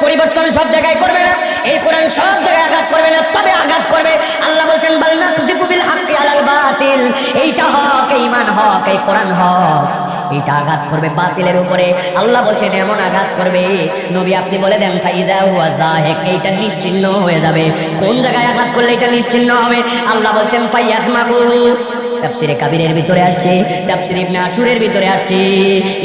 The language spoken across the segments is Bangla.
পরিবর্তন সব জায়গায় করবে না, এই কোরআন সব জায়গায় আঘাত করবে না, তবে আঘাত করবে আল্লাহ বলছেন বাল নাকযিবু বিল হাক্কি আলাল বাতিল। এইটা হক, এই ঈমান হক, এই কোরআন হক, এইটা আঘাত করবে বাতিলের উপরে। আল্লাহ বলছেন এমন আঘাত করবে, নবী আপনি বলে দেন ফাইযা হুয়া যাহিক, এইটা নিশ্চিহ্ন হয়ে যাবে। কোন জায়গায় আঘাত করলে এটা নিশ্চিহ্ন হবে? আল্লাহ বলছেন ফায়াতমাকুহু। তাফসিরে কাবীরের ভিতরে আসছে, তাফসির ইবনে আশুরের ভিতরে আসছে।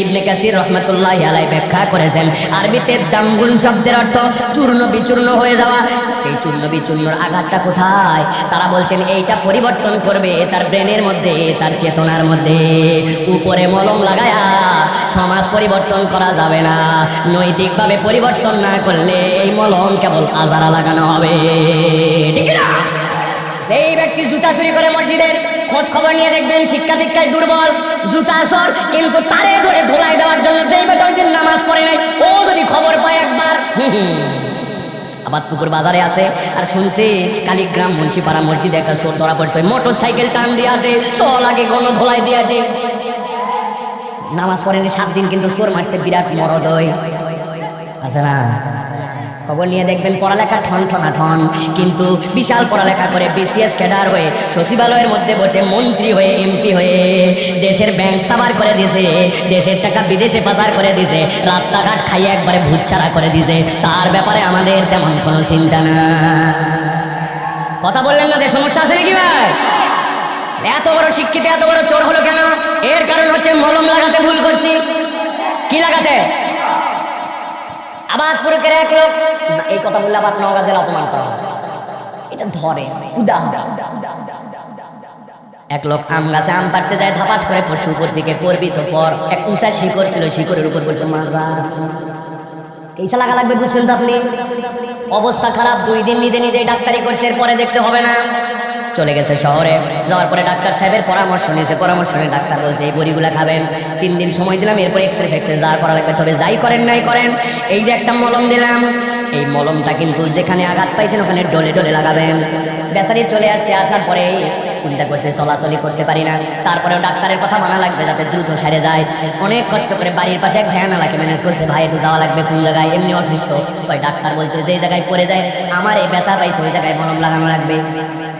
ইবনে কাসির রাহমাতুল্লাহি আলাইহি ব্যাখ্যা করেছেন আরবিতে দামগুন শব্দের অর্থ চূর্ণ বিচূর্ণ হয়ে যাওয়া। সেই চূর্ণ বিচূর্ণর আঘাতটা কোথায়? তারা বলছেন এইটা পরিবর্তন করবে তার ব্রেনের মধ্যে, তার চেতনার মধ্যে। উপরে মলম লাগায়া সমাজ পরিবর্তন করা যাবে না, নৈতিকভাবে পরিবর্তন না করলে এই মলম কেবল আজারা লাগানো হবে, ঠিক না? যেই ব্যক্তি জুতা চুরি করে মসজিদের, খোঁজ খবর নিয়ে দেখবেন শিক্ষা দীক্ষায় দুর্বল, জুতা আসর, কিন্তু তারে ধরে ধোলাই দেওয়ার জন্য যেই বেটা ওই দিন নামাজ পড়ে নাই, ও যদি খবর পায় একবার, আবাদপুকুর বাজারে আছে আর শুনছি কালীগ্রাম মুন্সিপাড়া মসজিদে একটা চোর ধরা পড়ছে, মোটর সাইকেল টান দিয়ে আছে, চল আগে গণ ধোলাই দিয়ে আছে, নামাজ পড়েনি 7 দিন, কিন্তু চোর মারতে বিরাট মরদ হয়, আছে না? খবর নিয়ে দেখবেন পড়ালেখা ঠন ঠনা ঠন, কিন্তু বিশাল পড়ালেখা করে বিসিএস ক্যাডার হয়ে সচিবালয়ের মধ্যে বসে মন্ত্রী হয়ে এমপি হয়ে দেশের ব্যাংক সাবার করে দিয়েছে, দেশের টাকা বিদেশে পাচার করে দিয়েছে, রাস্তাঘাট খাইয়ে একবারে ভুতছাড়া করে দিয়েছে, তার ব্যাপারে আমাদের তেমন কোনো চিন্তা না। কথা বললেন না যে সমস্যা আছে নাকি ভাই? এত বড় শিক্ষিত এত বড় চোর হলো কেন? এর কারণ হচ্ছে মলম লাগাতে ভুল করছি। কি লাগাতে? আবাদপুরের এক লোক, এই কথা বললে আবার নওগাঁ জেলা অপমান করা হয়, এটা ধরে উদাহরণ। এক লোক আম গাছে আম পাড়তে যায়, ধাপাস করে পড়ছে উপর দিকে, পড়বি তো পর, এক উঁচা শিকড় ছিল, শিকড়ের উপর পড়ছে মাজা। কেসা লাগা লাগবে বুঝছেন তো আপনি? অবস্থা খারাপ, 2 দিন নিজে নিজে ডাক্তারি করছে, এরপরে দেখছে হবে না, চলে গেছে শহরে। যাওয়ার পরে ডাক্তার সাহেবের পরামর্শ নিয়েছে, পরামর্শ নিয়ে ডাক্তার বলছে এই বড়িগুলা খাবেন, 3 দিন সময় দিলাম, এরপর এক্সরে ফেক্সরে যা করা লাগবে, তবে যাই করেন নাই করেন, এই যে একটা মলম দিলাম, এই মলমটা কিন্তু যেখানে আঘাত পাইছেন ওখানে ডলে ডলে লাগাবেন। বেচারি চলে আসছে, আসার পরে চিন্তা করছে চলাচলি করতে পারি না, তারপরেও ডাক্তারের কথা মানা লাগবে যাতে দ্রুত সেরে যায়। অনেক কষ্ট করে বাড়ির পাশে এক ভ্যানওয়ালাকে ম্যানেজ করছে, ভাই একটু যাওয়া লাগবে কোন জায়গায়, এমনি অসুস্থ। ওই ডাক্তার বলছে যে জায়গায় পড়ে যায় আমার এই ব্যথা পাইছে ওই জায়গায় মলম লাগানো লাগবে।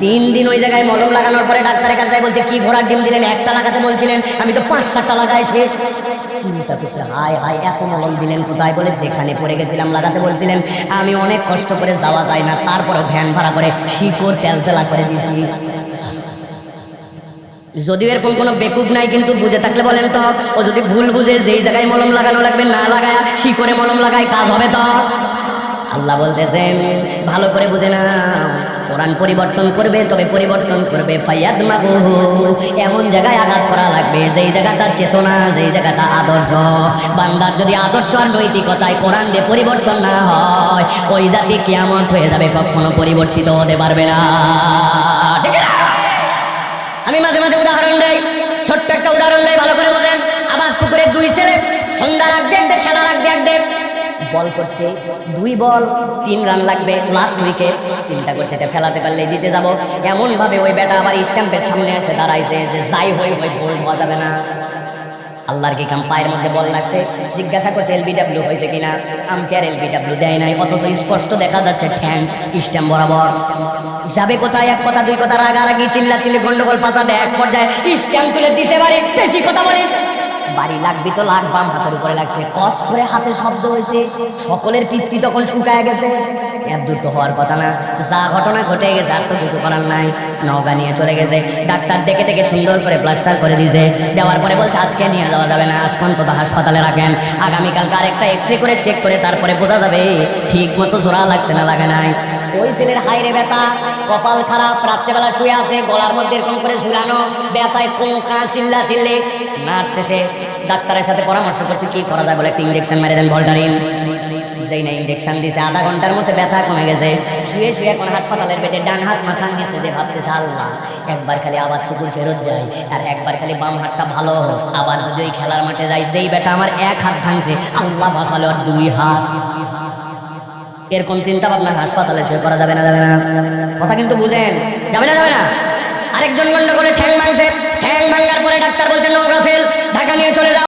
3 দিন ওই জায়গায় মলম লাগানোর পরে ডাক্তারের কাছে বলছে কি ঘোড়ার ডিম দিলেন, একটা লাগাতে বলছিলেন, আমি তো 5-7টা লাগাইছি। চিন্তা করছে হায় হায় এত মলম দিলেন কোথায়? বলে যেখানে পড়ে গেছিলাম লাগাতে বলছিলেন, আমি অনেক কষ্ট করে যাওয়া যায় না, তারপরে ভ্যান ভাড়া করে শিকড় তেলতেলা করে দিয়েছি। যদিও এরকম কোনো বেকুব নাই, কিন্তু বুঝে থাকলে বলেন তো, ও যদি ভুল বুঝে যেই জায়গায় মলম লাগানো লাগবে না লাগায় শিকড়ে মলম লাগায়, কাজ হবে তো? আল্লাহ বলতেছেন ভালো করে বুঝে না, কোরআন পরিবর্তন করবে, তবে পরিবর্তন করবে ফায়াদমাগুহু, এমন জায়গায় আঘাত করা লাগবে যেই জায়গাটা চেতনা, যেই জায়গাটা আদর্শ। বান্দার যদি আদর্শ আর নৈতিকতায় কোরআন দিয়ে পরিবর্তন না হয়, ওই জাতি কিয়ামত হয়ে যাবে, কখনো পরিবর্তিত হতে পারবে না, ঠিক না? আমি মাঝে মাঝে উদাহরণ দেই, ছোট্ট একটা উদাহরণ দেই, ভালো করে বোঝেন। আবাদপুকুরের 2 ছেলে সন্ধ্যার আগ দেখতে খেলার আগ দেখ বল করছে, 2 বল 3 রান লাগবে, লাস্ট উইকেট। চিন্তা করছে এটা ফেলাতে পারলে জিতে যাব, এমন ভাবে ওই ব্যাটা আবার স্ট্যাম্পের সামনে এসে দাঁড়াইছে যে যাই হই হই বল হওয়া যাবে না। আল্লাহর কি কাম, পায়ের মধ্যে বল লাগছে, জিজ্ঞাসা করছে এলবিডব্লিউ হয়েছে কিনা, আম্পায়ার এলবিডব্লিউ দেয় নাই, অথচ স্পষ্ট দেখা যাচ্ছে ঠ্যাং স্ট্যাম্প বরাবর। যাবে কোথায়? 1 কথা 2 কথা রাগারাগি চিল্লাচিল্লি গন্ডগোল পাচাতে এক পর্যায়ে স্ট্যাম্প তুলে দিতে পারে, বেশি কথা বলিস, বাড়ি লাগবি তো লাগ, বাম হাতের উপরে লাগছে, কস করে হাতে শব্দ হয়েছে, সকলের পিত্তি তখন শুকায় গেছে। এত দূর তো হওয়ার কথা না, যা ঘটনা ঘটে গেছে আর তো কিছু করার নাই। নওগাঁ নিয়ে চলে গেছে, ডাক্তার ডেকে ডেকে সুন্দর করে প্লাস্টার করে দিয়েছে, দেওয়ার পরে বলছে আজকে নিয়ে যাওয়া যাবে না, আজকে অন্তত হাসপাতালে রাখেন, আগামীকালকে আরেকটা এক্সরে করে চেক করে তারপরে বোঝা যাবে ঠিক মতো জোড়া লাগছে না লাগে নাই। ওই ছেলের হাইরে ব্যথা, কপাল খারাপ, রাত্রেবেলা শুয়ে আছে, গলার মধ্যে এরকম করে ঝুলানো, ব্যথায় কোঁকা চিল্লা চিল্লে। নার্স শেষে ডাক্তারের সাথে পরামর্শ করছে কি করা যায়, বলে একটা ইঞ্জেকশন মেরে দেন ভল্টারিন। যেই না ইঞ্জেকশন দিয়েছে, আধা ঘন্টার মধ্যে ব্যথা কমে গেছে, শুয়ে শুয়ে এখন হাসপাতালের বেডে ডান হাত মাথা নিয়েছে, যে ভাবতেছে আল্লাহ একবার খালি আবাদপুকুর ফেরত যাই, আর একবার খালি বাম হাতটা ভালো হোক, আবার যদি ওই খেলার মাঠে যাই, যেই বেটা আমার 1 হাত ভাঙছে আল্লাহ বাঁচালো আর 2 হাত। এরকম চিন্তা ভাবনা হাসপাতালে শুয়ে করা যাবে না, যাবে না, কথা কিন্তু বুঝেন, যাবে না যাবে না। আরেকজন গন্ডগোলে ঠ্যাং ভাঙছে, ঠ্যাং ভাঙার পরে ডাক্তার বলছেন নওগাঁ ফেল, ঢাকা নিয়ে চলে যাও।